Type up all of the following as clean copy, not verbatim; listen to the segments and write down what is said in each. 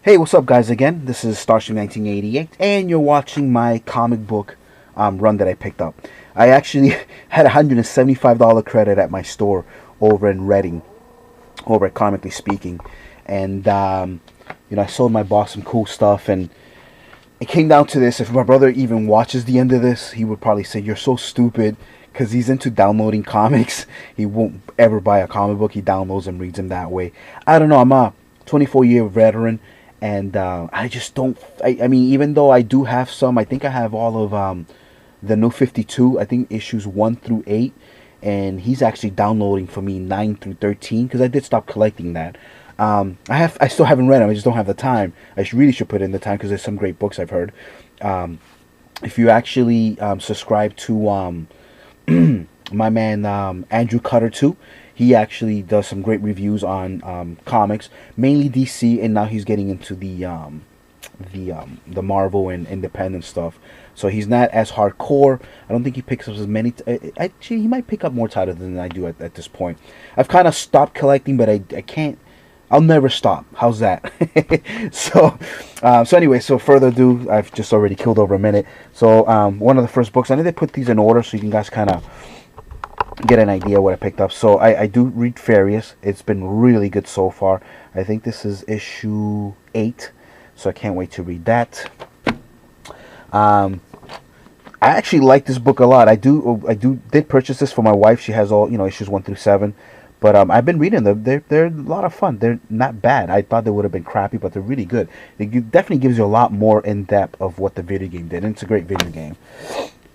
Hey, what's up, guys? Again, this is Starship 1988, and you're watching my comic book run that I picked up. I actually had a $175 credit at my store over in Reading, over at Comically Speaking, and I sold my boss some cool stuff, and it came down to this. If my brother even watches the end of this, he would probably say, "You're so stupid," because he's into downloading comics. He won't ever buy a comic book. He downloads and reads them that way. I don't know. I'm a 24-year veteran. And I just don't. I mean, even though I do have some, I think I have all of the New 52. I think issues 1 through 8, and he's actually downloading for me 9 through 13 because I did stop collecting that. I still haven't read them. I just don't have the time. Really should put in the time because there's some great books I've heard. If you actually subscribe to my man Andrew Cutter too. He actually does some great reviews on comics, mainly DC, and now he's getting into the Marvel and independent stuff. So he's not as hardcore. I don't think he picks up as many. Actually, he might pick up more titles than I do at this point. I've kind of stopped collecting, but I can't. I'll never stop. How's that? So anyway, so further ado, I've just already killed over a minute. So one of the first books, I need to put these in order so you can guys kind of get an idea what I picked up. So I do read Farius. It's been really good so far. I think this is issue 8, so I can't wait to read that. I actually like this book a lot. I did purchase this for my wife. She has all issues 1 through 7. But I've been reading them. They're a lot of fun. They're not bad. I thought they would have been crappy, but they're really good. It definitely gives you a lot more in depth of what the video game did. And it's a great video game.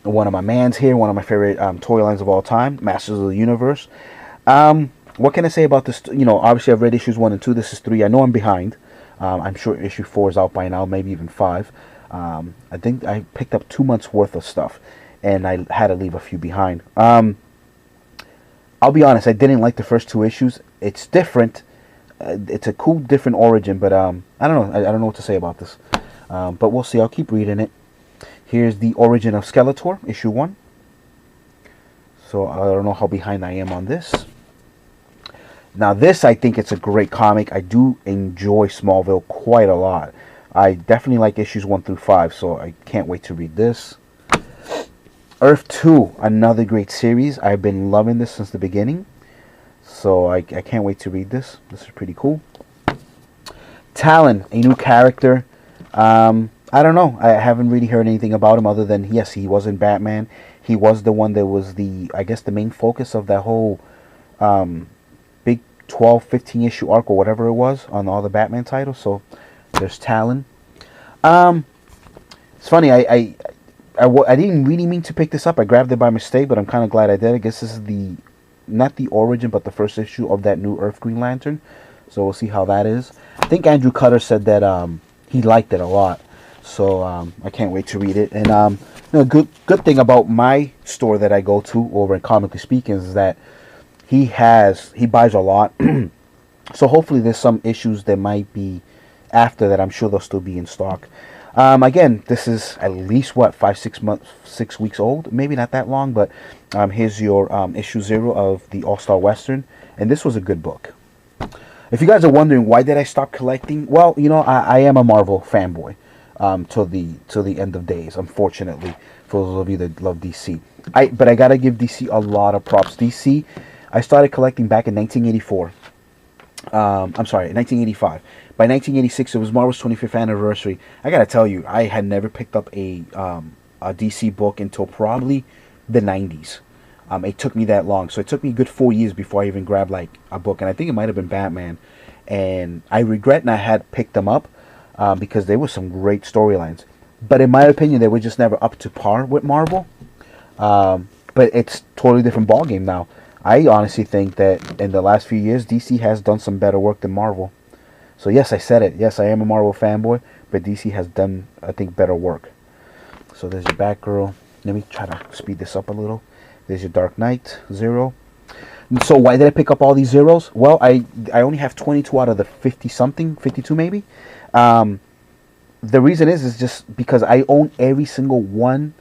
One of my mans here, one of my favorite toy lines of all time, Masters of the Universe. What can I say about this? Obviously I've read issues 1 and 2. This is 3. I know I'm behind. I'm sure issue 4 is out by now, maybe even 5. I think I picked up 2 months worth of stuff, and I had to leave a few behind. I'll be honest, I didn't like the first 2 issues. It's different. It's a cool, different origin, but I don't know. I don't know what to say about this. But we'll see. I'll keep reading it. Here's the origin of Skeletor, issue 1. So I don't know how behind I am on this. Now this, I think it's a great comic. I do enjoy Smallville quite a lot. I definitely like issues 1 through 5, so I can't wait to read this. Earth 2, another great series. I've been loving this since the beginning. So I can't wait to read this. This is pretty cool. Talon, a new character. I don't know. I haven't really heard anything about him other than, yes, he was in Batman. He was the one that was I guess the main focus of that whole big 12, 15 issue arc or whatever it was on all the Batman titles. So there's Talon. It's funny. I didn't really mean to pick this up. I grabbed it by mistake, but I'm kind of glad I did. I guess this is not the origin, but the first issue of that new Earth Green Lantern. So we'll see how that is. I think Andrew Cutter said that he liked it a lot. So I can't wait to read it. And good thing about my store that I go to over in Comically Speaking is that he buys a lot. So hopefully there's some issues that might be after that. I'm sure they'll still be in stock. Again, this is at least 6 weeks old. Maybe not that long, but here's your issue 0 of the All-Star Western, and this was a good book. If you guys are wondering why did I stop collecting, well, I am a Marvel fanboy till the end of days. Unfortunately, for those of you that love DC, but I gotta give DC a lot of props. DC, I started collecting back in 1984. I'm sorry, 1985. By 1986, it was Marvel's 25th anniversary. I gotta tell you, I had never picked up a DC book until probably the 90s. It took me that long, so it took me a good 4 years before I even grabbed like a book, and I think it might have been Batman. And I regret not had picked them up because there were some great storylines. But in my opinion, they were just never up to par with Marvel. But it's totally different ballgame now. I honestly think that in the last few years, DC has done some better work than Marvel. So yes, I said it. Yes, I am a Marvel fanboy, but DC has done, I think, better work. So there's your Batgirl. Let me try to speed this up a little. There's your Dark Knight 0. So why did I pick up all these zeros? Well, I only have 22 out of the 50-something, 52 maybe. The reason is just because I own every single one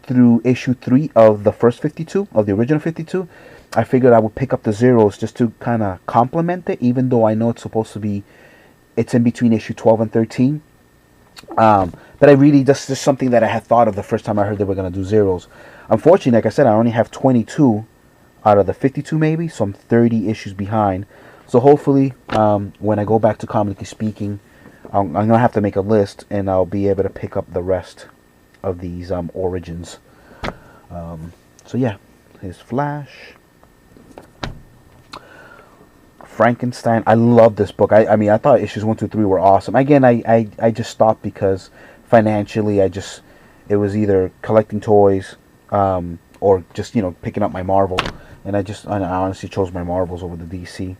through issue 3 of the first 52, of the original 52. I figured I would pick up the zeros just to kind of complement it, even though I know it's supposed to be It's in between issue 12 and 13. But I really, that's just something that I had thought of the first time I heard they were going to do zeros. Unfortunately, like I said, I only have 22 out of the 52 maybe, so I'm 30 issues behind. So hopefully, when I go back to Comically Speaking, I'm going to have to make a list, and I'll be able to pick up the rest of these origins. So yeah, here's Flash. Frankenstein. I love this book. I mean, I thought issues 1 through 3 were awesome. Again, I just stopped because financially, it was either collecting toys, or just, picking up my Marvel. And I honestly chose my Marvels over the DC.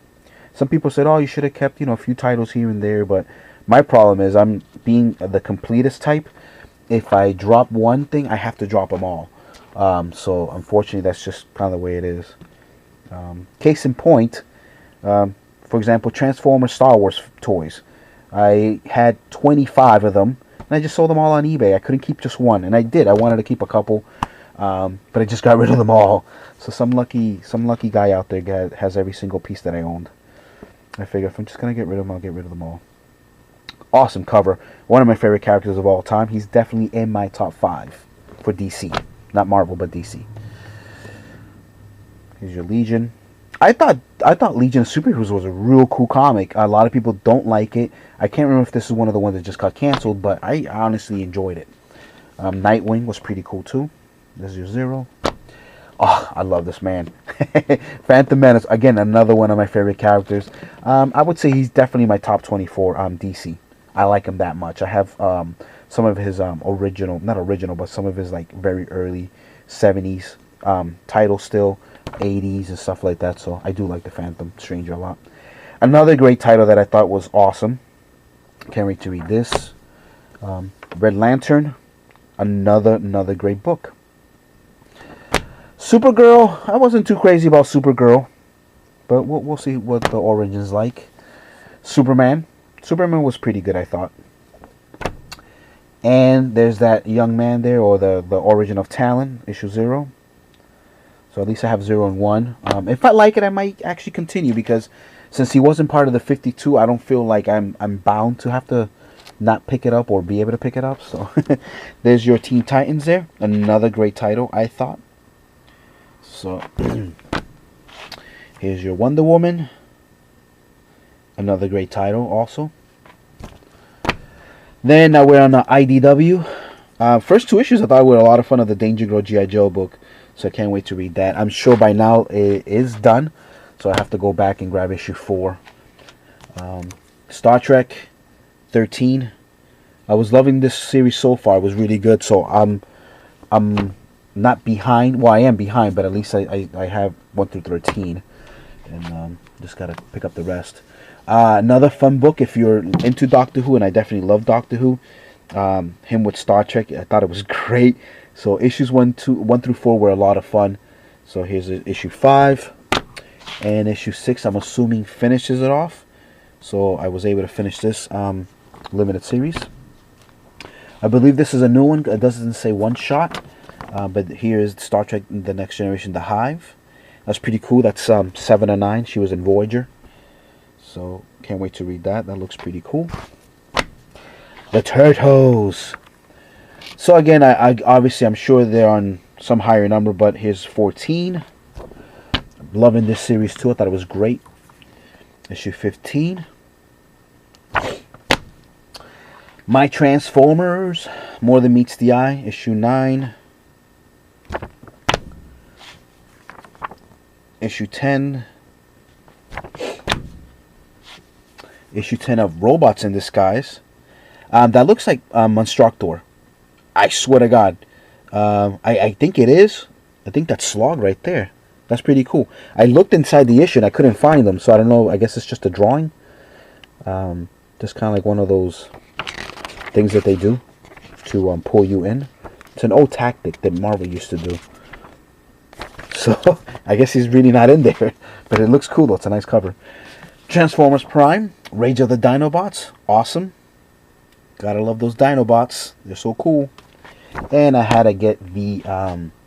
Some people said, oh, you should have kept, a few titles here and there. But my problem is I'm being the completist type. If I drop one thing, I have to drop them all. So unfortunately, that's just kind of the way it is. Case in point, for example, Transformers Star Wars toys. I had 25 of them, and I just sold them all on eBay. I couldn't keep just one, and I did. I wanted to keep a couple, but I just got rid of them all. So some lucky guy out there has every single piece that I owned. I figure if I'm just gonna get rid of them, I'll get rid of them all. Awesome cover. One of my favorite characters of all time. He's definitely in my top 5 for DC, not Marvel, but DC. Here's your Legion. I thought Legion of Superheroes was a real cool comic. A lot of people don't like it. I can't remember if this is one of the ones that just got canceled, but I honestly enjoyed it. Nightwing was pretty cool too. This is your Zero. Oh, I love this man. Phantom Menace, again, another one of my favorite characters. I would say he's definitely my top 24 DC. I like him that much. I have some of his not original, but some of his like very early 70s titles still. 80s and stuff like that, so I do like the Phantom Stranger a lot. Another great title that I thought was awesome, can't wait to read this, Red Lantern, another great book. Supergirl, I wasn't too crazy about Supergirl, but we'll see what the origin's like. Superman was pretty good, I thought. And there's that young man there, or the origin of Talon, issue 0. So at least I have 0 and 1. If I like it, I might actually continue, because since he wasn't part of the 52, I don't feel like I'm bound to have to not pick it up or be able to pick it up. So there's your Teen Titans there. Another great title, I thought. So here's your Wonder Woman. Another great title also. Then we're on the IDW. First 2 issues I thought were a lot of fun of the Danger Girl G.I. Joe book. So I can't wait to read that. I'm sure by now it is done. So I have to go back and grab issue 4. Star Trek 13. I was loving this series so far. It was really good. So I'm not behind. Well, I am behind, but at least I have 1 through 13. And just got to pick up the rest. Another fun book if you're into Doctor Who, and I definitely love Doctor Who. Him with Star Trek. I thought it was great. So issues 1 through 4 were a lot of fun. So here's issue 5. And issue 6, I'm assuming, finishes it off. So I was able to finish this limited series. I believe this is a new one. It doesn't say one shot. But here is Star Trek The Next Generation, The Hive. That's pretty cool. That's 7 of 9. She was in Voyager. So can't wait to read that. That looks pretty cool. The Turtles. So again, I obviously I'm sure they're on some higher number, but here's 14. I'm loving this series too. I thought it was great. Issue 15. My Transformers, More Than Meets the Eye, issue 9. Issue 10. Issue 10 of Robots in Disguise. That looks like Monstructor. I swear to God. I think it is. I think that's Slog right there. That's pretty cool. I looked inside the issue and I couldn't find them. So I don't know. I guess it's just a drawing. Just kind of like one of those things that they do to pull you in. It's an old tactic that Marvel used to do. So I guess he's really not in there. But it looks cool though. It's a nice cover. Transformers Prime. Rage of the Dinobots. Awesome. Gotta love those Dinobots. They're so cool. And I had to get the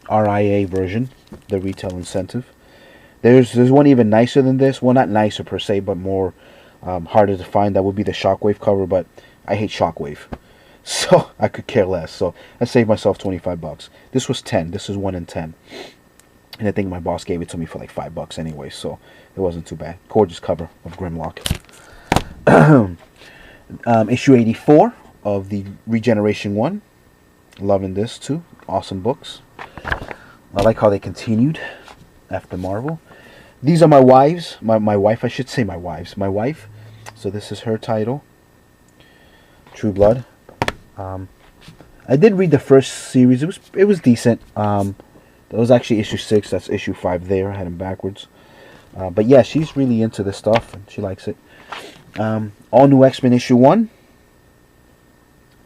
RIA version, the retail incentive. There's one even nicer than this. Well, not nicer per se, but more Harder to find. That would be the Shockwave cover, but I hate Shockwave. So I could care less. So I saved myself 25 bucks. This was 10. This is 1 in 10. And I think my boss gave it to me for like $5 anyway, so it wasn't too bad. Gorgeous cover of Grimlock. Issue 84 of the Regeneration 1. Loving this too. Awesome books. I like how they continued after Marvel. These are my wives. My wife, I should say my wives. My wife. So this is her title. True Blood. I did read the first series. It was decent. That was actually issue 6. That's issue 5 there. I had them backwards. But yeah, she's really into this stuff and she likes it. All New X-Men issue 1.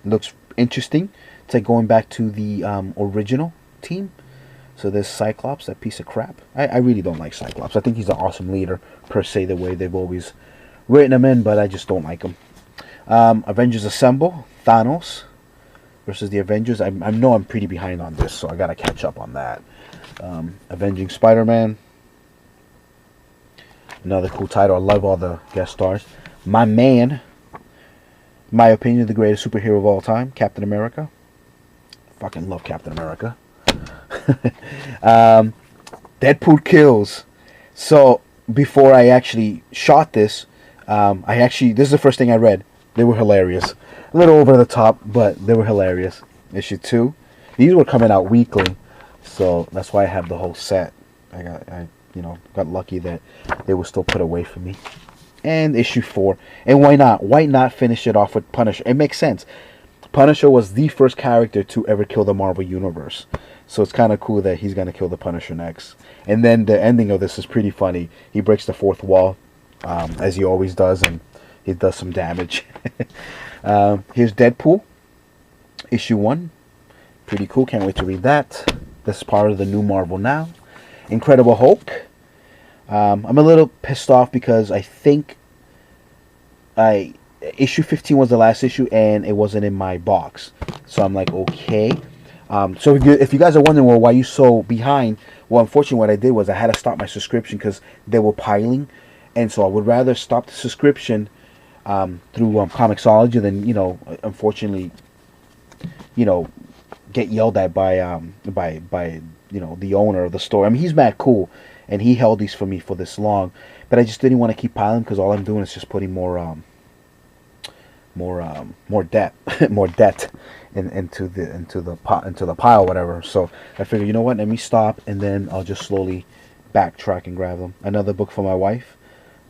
Looks interesting. It's like going back to the original team. So there's Cyclops, that piece of crap. I really don't like Cyclops. I think he's an awesome leader, per se, the way they've always written him in, but I just don't like him. Avengers Assemble, Thanos versus the Avengers. I know I'm pretty behind on this, so I gotta catch up on that. Avenging Spider-Man. Another cool title. I love all the guest stars. My man, in my opinion, the greatest superhero of all time, Captain America. Fucking love Captain America. Deadpool kills. So before I actually shot this, this is the first thing I read. They were hilarious. A little over the top, but they were hilarious. Issue 2. These were coming out weekly, so that's why I have the whole set. I got lucky that they were still put away for me. And issue 4. And why not? Why not finish it off with Punisher? It makes sense. Punisher was the first character to ever kill the Marvel Universe. So it's kind of cool that he's going to kill the Punisher next. And then the ending of this is pretty funny. He breaks the fourth wall, as he always does, and he does some damage. Here's Deadpool, issue 1. Pretty cool. Can't wait to read that. This is part of the new Marvel now. Incredible Hulk. I'm a little pissed off because I think issue 15 was the last issue and it wasn't in my box. So I'm like, okay. So if you guys are wondering, well, why you so behind? Well, unfortunately, what I did was I had to stop my subscription because they were piling. And so I would rather stop the subscription through Comixology than, unfortunately, get yelled at by the owner of the store. I mean, he's mad cool, and he held these for me for this long, but I just didn't want to keep piling because all I'm doing is just putting more debt into the pile, whatever. So I figured, you know what? Let me stop, and then I'll just slowly backtrack and grab them. Another book for my wife,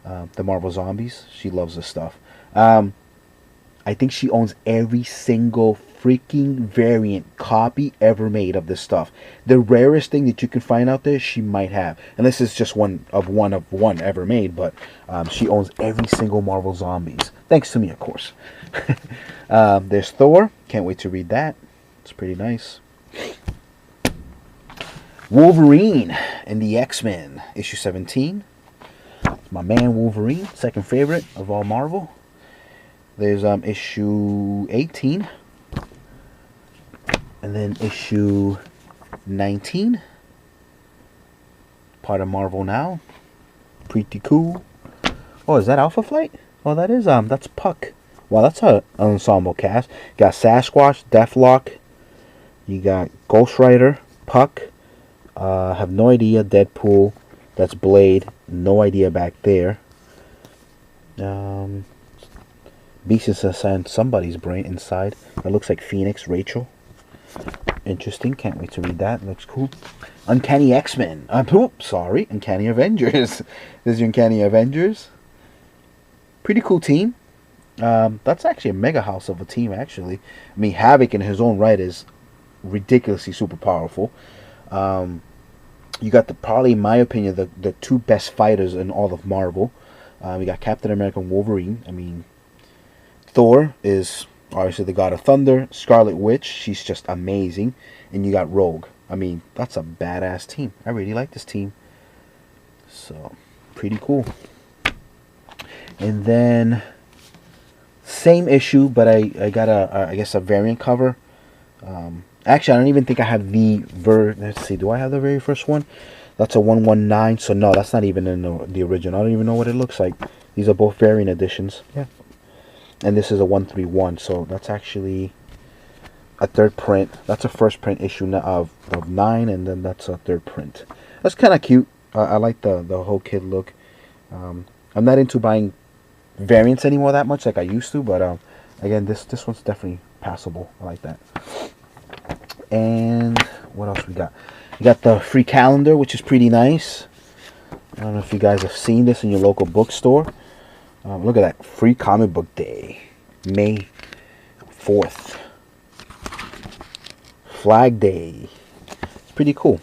The Marvel Zombies. She loves this stuff. I think she owns every single freaking variant copy ever made of this stuff. The rarest thing that you can find out there, she might have. And this is just one of one ever made, but she owns every single Marvel Zombies. Thanks to me, of course. There's Thor. Can't wait to read that. It's pretty nice. Wolverine and the X-Men, issue 17. My man Wolverine, second favorite of all Marvel. There's issue 18. And then issue 19. Part of Marvel now. Pretty cool. Oh, is that Alpha Flight? Oh, that is, that's Puck. Wow, that's an ensemble cast. You got Sasquatch, Deathlock. You got Ghost Rider, Puck. Have no idea. Deadpool. That's Blade. No idea back there. Beast is inside somebody's brain inside. It looks like Phoenix, Rachel. Interesting. Can't wait to read that. Looks cool. Uncanny X-Men. Uncanny Avengers. This is your Uncanny Avengers. Pretty cool team. That's actually a mega house of a team, actually. I mean, Havoc in his own right is ridiculously super powerful. You got probably, in my opinion, the two best fighters in all of Marvel. We got Captain America and Wolverine. I mean, Thor is obviously the god of thunder. Scarlet Witch, she's just amazing. And you got Rogue. I mean, that's a badass team. I really like this team. So, pretty cool. And then, same issue, but I got I guess a variant cover. Actually, I don't even think I have let's see, do I have the very first one? That's a 119, so no, that's not even in the original. I don't even know what it looks like. These are both variant editions. Yeah. And this is a 131, so that's actually a third print. That's a first print issue of 9, and then that's a third print. That's kind of cute. I like the whole kid look. I'm not into buying variants anymore that much like I used to, but again, this one's definitely passable. I like that. And what else we got? We got the free calendar, which is pretty nice. I don't know if you guys have seen this in your local bookstore. Look at that. Free Comic Book Day. May 4th. Flag Day. It's pretty cool.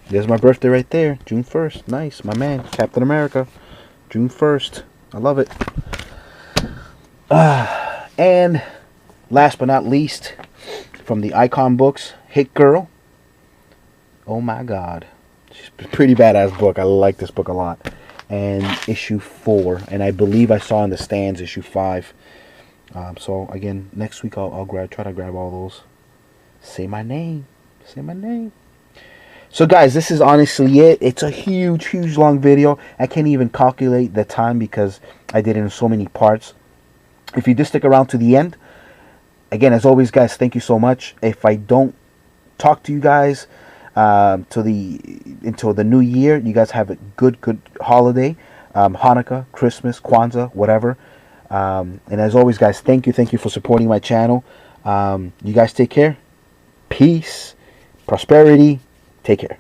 There's my birthday right there. June 1st. Nice. My man. Captain America. June 1st. I love it. And last but not least, from the Icon Books, Hit Girl. Oh my god. She's a pretty badass book. I like this book a lot. And issue 4, and I believe I saw in the stands issue 5. So again, next week I'll try to grab all those. Say my name. Say my name. So guys, this is honestly it. It's a huge long video. I can't even calculate the time because I did it in so many parts. If you just stick around to the end, again, as always, guys, thank you so much. If I don't talk to you guys until the new year, you guys have a good holiday, Hanukkah, Christmas, Kwanzaa, whatever. And as always, guys, thank you for supporting my channel. You guys take care. Peace, prosperity. Take care.